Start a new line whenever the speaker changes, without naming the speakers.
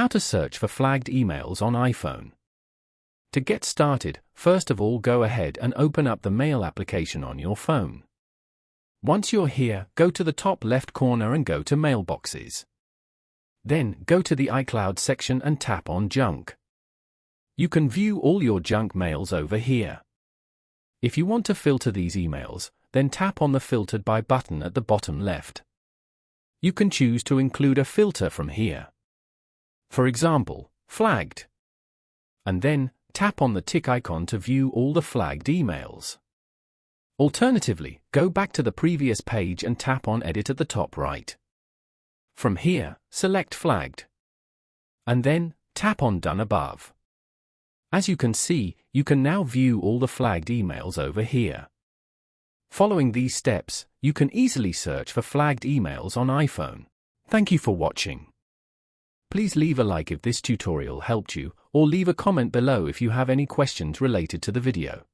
How to search for flagged emails on iPhone. To get started, first of all go ahead and open up the Mail application on your phone. Once you're here, go to the top left corner and go to Mailboxes. Then, go to the iCloud section and tap on Junk. You can view all your junk mails over here. If you want to filter these emails, then tap on the Filtered By button at the bottom left. You can choose to include a filter from here. For example, flagged. And then, tap on the tick icon to view all the flagged emails. Alternatively, go back to the previous page and tap on Edit at the top right. From here, select Flagged. And then, tap on Done above. As you can see, you can now view all the flagged emails over here. Following these steps, you can easily search for flagged emails on iPhone. Thank you for watching. Please leave a like if this tutorial helped you, or leave a comment below if you have any questions related to the video.